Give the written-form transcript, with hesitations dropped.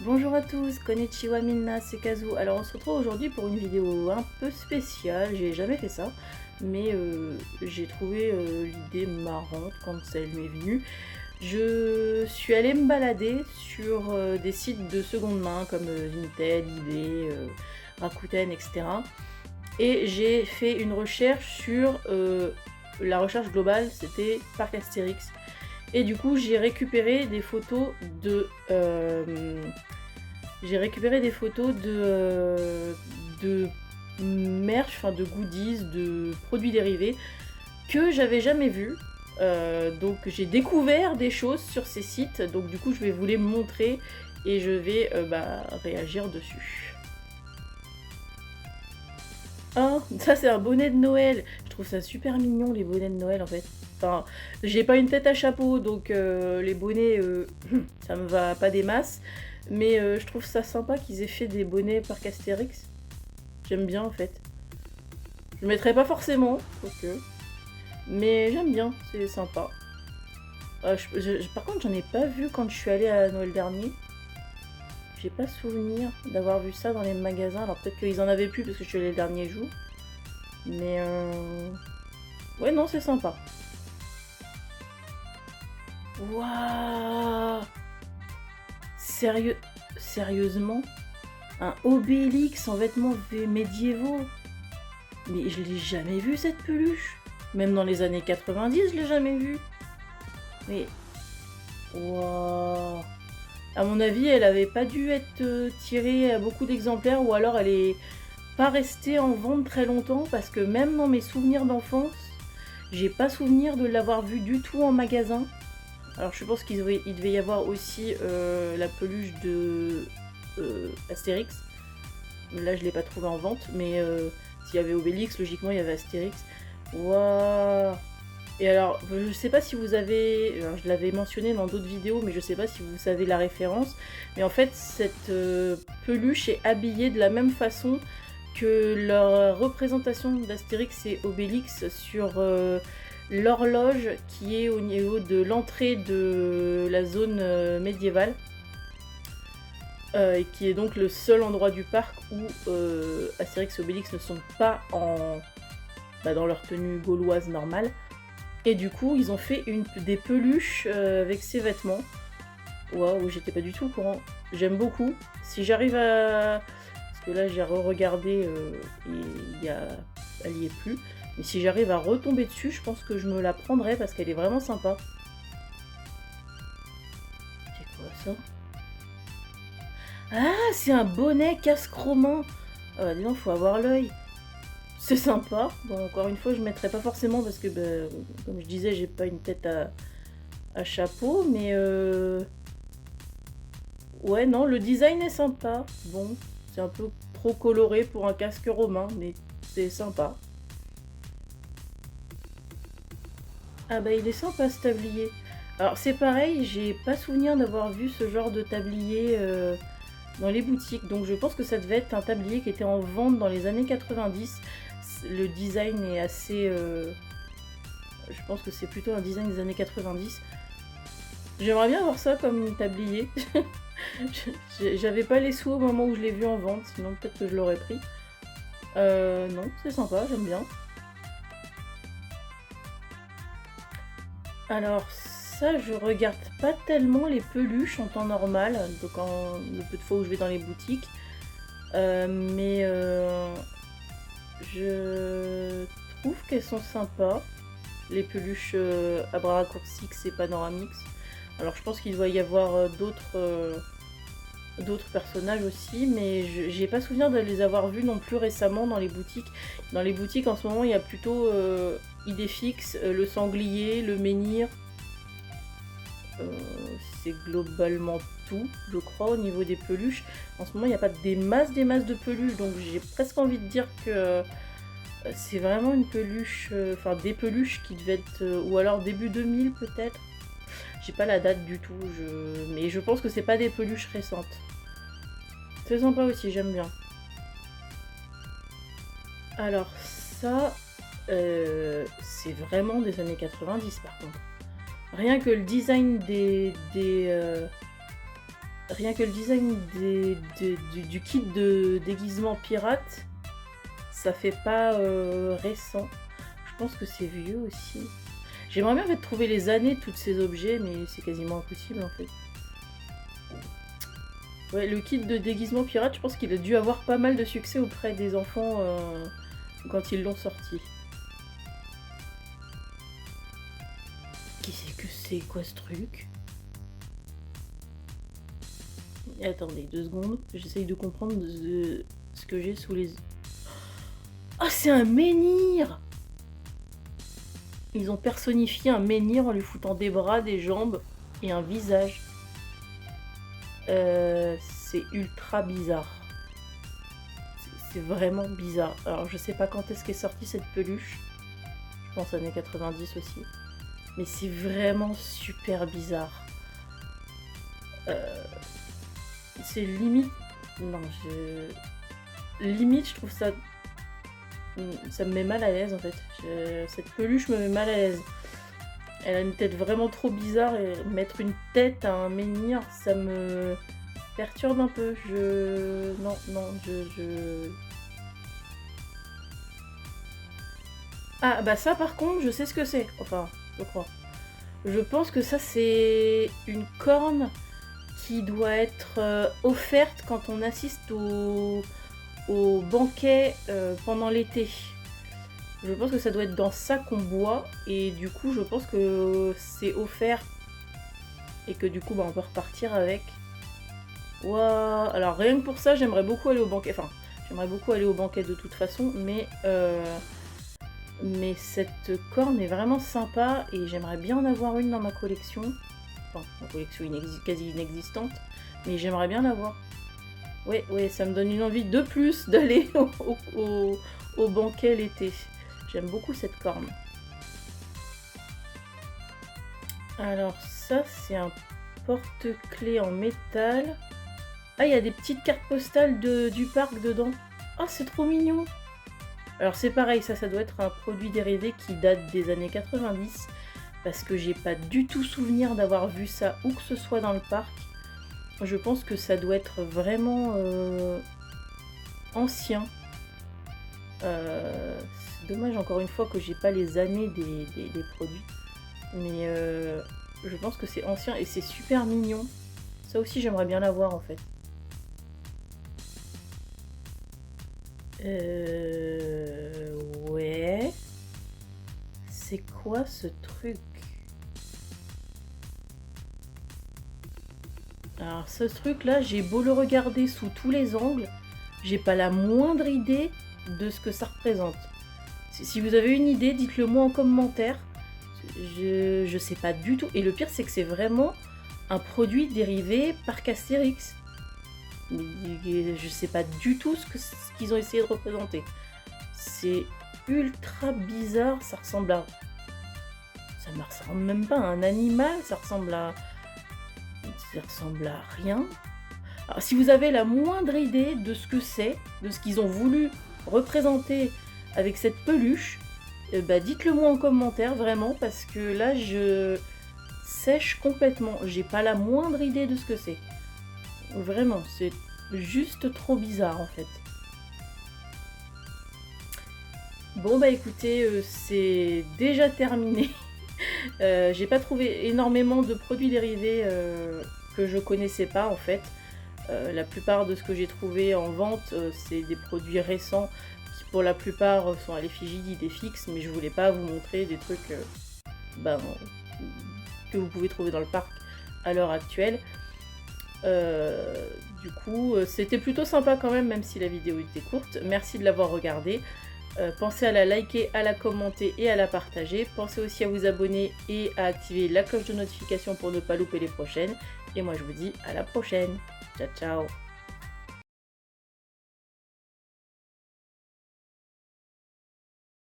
Bonjour à tous, konnichiwa minna, c'est Kazu. Alors on se retrouve aujourd'hui pour une vidéo un peu spéciale, j'ai jamais fait ça, mais j'ai trouvé l'idée marrante quand elle m'est venue. Je suis allée me balader sur des sites de seconde main comme Vinted, eBay, Rakuten, etc. Et j'ai fait une recherche sur la recherche globale, c'était Parc Astérix. Et du coup, j'ai récupéré des photos de de merch, enfin de goodies, de produits dérivés que j'avais jamais vus. Donc j'ai découvert des choses sur ces sites, donc du coup je vais vous les montrer et je vais réagir dessus. Oh, ça c'est un bonnet de Noël. Je trouve ça super mignon les bonnets de Noël en fait. Enfin, j'ai pas une tête à chapeau donc les bonnets ça me va pas des masses. Mais je trouve ça sympa qu'ils aient fait des bonnets Parc Astérix. J'aime bien en fait. Je le mettrais pas forcément, ok. Mais j'aime bien, c'est sympa. Par contre, j'en ai pas vu quand je suis allée à Noël dernier. J'ai pas souvenir d'avoir vu ça dans les magasins. Alors peut-être qu'ils en avaient plus parce que je suis allée le dernier jour. Mais ouais, non, c'est sympa. Waouh! Sérieusement? Un Obélix en vêtements médiévaux? Mais je l'ai jamais vu cette peluche. Même dans les années 90, je l'ai jamais vue. Mais waouh! À mon avis, elle avait pas dû être tirée à beaucoup d'exemplaires ou alors elle est pas restée en vente très longtemps parce que même dans mes souvenirs d'enfance, j'ai pas souvenir de l'avoir vue du tout en magasin. Alors je pense qu'il devait y avoir aussi la peluche de Astérix. Là, je l'ai pas trouvé en vente, mais s'il y avait Obélix, logiquement, il y avait Astérix. Waouh! Et alors, je sais pas si vous avez... Alors, je l'avais mentionné dans d'autres vidéos, mais je sais pas si vous savez la référence. Mais en fait, cette peluche est habillée de la même façon que leur représentation d'Astérix et Obélix sur l'horloge qui est au niveau de l'entrée de la zone médiévale. Et qui est donc le seul endroit du parc où Astérix et Obélix ne sont pas dans leur tenue gauloise normale. Et du coup, ils ont fait des peluches avec ces vêtements. Waouh, j'étais pas du tout au courant. J'aime beaucoup. Si j'arrive à... Parce que là, j'ai re-regardé et elle y est plus. Mais si j'arrive à retomber dessus, je pense que je me la prendrai parce qu'elle est vraiment sympa. C'est quoi ça? Ah, c'est un bonnet casque romain. Dis donc, faut avoir l'œil. C'est sympa. Bon, encore une fois, je mettrai pas forcément parce que, comme je disais, j'ai pas une tête à chapeau, mais ouais, non, le design est sympa. Bon, c'est un peu trop coloré pour un casque romain, mais c'est sympa. Ah bah, il est sympa ce tablier. Alors, c'est pareil, j'ai pas souvenir d'avoir vu ce genre de tablier dans les boutiques, donc je pense que ça devait être un tablier qui était en vente dans les années 90. Le design est assez... je pense que c'est plutôt un design des années 90. J'aimerais bien avoir ça comme tablier. J'avais pas les sous au moment où je l'ai vu en vente, sinon peut-être que je l'aurais pris. Non, c'est sympa, j'aime bien. Alors ça, je regarde pas tellement les peluches en temps normal, donc le peu de fois où je vais dans les boutiques. Mais je trouve qu'elles sont sympas, les peluches à bras raccourcis et Panoramix. Alors je pense qu'il doit y avoir d'autres personnages aussi, mais j'ai pas souvenir de les avoir vus non plus récemment dans les boutiques. Dans les boutiques en ce moment, il y a plutôt Idéfix, le sanglier, le menhir. C'est globalement tout, je crois, au niveau des peluches. En ce moment, il n'y a pas des masses de peluches, donc j'ai presque envie de dire que c'est vraiment une peluche, enfin des peluches qui devaient être, ou alors début 2000 peut-être. J'ai pas la date du tout, mais je pense que c'est pas des peluches récentes. C'est sympa aussi, j'aime bien. Alors ça, c'est vraiment des années 90 par contre. Rien que le design rien que le design du kit de déguisement pirate, ça fait pas récent. Je pense que c'est vieux aussi. J'aimerais bien en fait trouver les années de tous ces objets, mais c'est quasiment impossible en fait. Ouais, le kit de déguisement pirate, je pense qu'il a dû avoir pas mal de succès auprès des enfants quand ils l'ont sorti. Qu'est-ce que c'est quoi ce truc? Attendez 2 secondes, j'essaye de comprendre ce que j'ai sous les... Ah, c'est un menhir! Ils ont personnifié un menhir en lui foutant des bras, des jambes et un visage. C'est ultra bizarre. C'est vraiment bizarre. Alors je sais pas quand est-ce qu'est sortie cette peluche. Je pense années 90 aussi. Mais c'est vraiment super bizarre. C'est limite... Non, limite je trouve ça... Ça me met mal à l'aise en fait. Cette peluche me met mal à l'aise. Elle a une tête vraiment trop bizarre et mettre une tête à un menhir, ça me perturbe un peu. Non, Ah bah ça par contre, je sais ce que c'est. Enfin, je crois. Je pense que ça c'est une corne qui doit être offerte quand on assiste au banquet pendant l'été. Je pense que ça doit être dans ça qu'on boit et du coup je pense que c'est offert et que du coup bah, on peut repartir avec. Waouh. Alors rien que pour ça j'aimerais beaucoup aller au banquet. Enfin j'aimerais beaucoup aller au banquet de toute façon mais cette corne est vraiment sympa et j'aimerais bien en avoir une dans ma collection. Enfin ma collection quasi inexistante mais j'aimerais bien l'avoir. Ouais, ça me donne une envie de plus d'aller au banquet l'été. J'aime beaucoup cette corne. Alors ça, c'est un porte-clés en métal. Ah, il y a des petites cartes postales du parc dedans. Oh, c'est trop mignon. Alors c'est pareil, ça doit être un produit dérivé qui date des années 90. Parce que j'ai pas du tout souvenir d'avoir vu ça où que ce soit dans le parc. Je pense que ça doit être vraiment ancien. C'est dommage encore une fois que j'ai pas les années des produits. Mais je pense que c'est ancien et c'est super mignon. Ça aussi j'aimerais bien l'avoir en fait. Ouais. C'est quoi ce truc? Alors ce truc là, j'ai beau le regarder sous tous les angles, j'ai pas la moindre idée de ce que ça représente. Si vous avez une idée, dites-le moi en commentaire. Je sais pas du tout. Et le pire c'est que c'est vraiment un produit dérivé Parc Astérix. Je sais pas du tout ce qu'ils ont essayé de représenter. C'est ultra bizarre, ça ressemble à... Ça me ressemble même pas à un animal, ça ressemble à rien. Alors, si vous avez la moindre idée de ce que c'est, de ce qu'ils ont voulu représenter avec cette peluche, bah dites-le moi en commentaire vraiment parce que là je sèche complètement. J'ai pas la moindre idée de ce que c'est. Vraiment, c'est juste trop bizarre en fait. Bon bah écoutez, c'est déjà terminé. J'ai pas trouvé énormément de produits dérivés que je connaissais pas en fait. La plupart de ce que j'ai trouvé en vente, c'est des produits récents qui pour la plupart sont à l'effigie d'Idéfix, mais je voulais pas vous montrer des trucs que vous pouvez trouver dans le parc à l'heure actuelle. Du coup, c'était plutôt sympa quand même si la vidéo était courte. Merci de l'avoir regardée. Pensez à la liker, à la commenter et à la partager. Pensez aussi à vous abonner et à activer la cloche de notification pour ne pas louper les prochaines. Et moi je vous dis à la prochaine. Ciao ciao.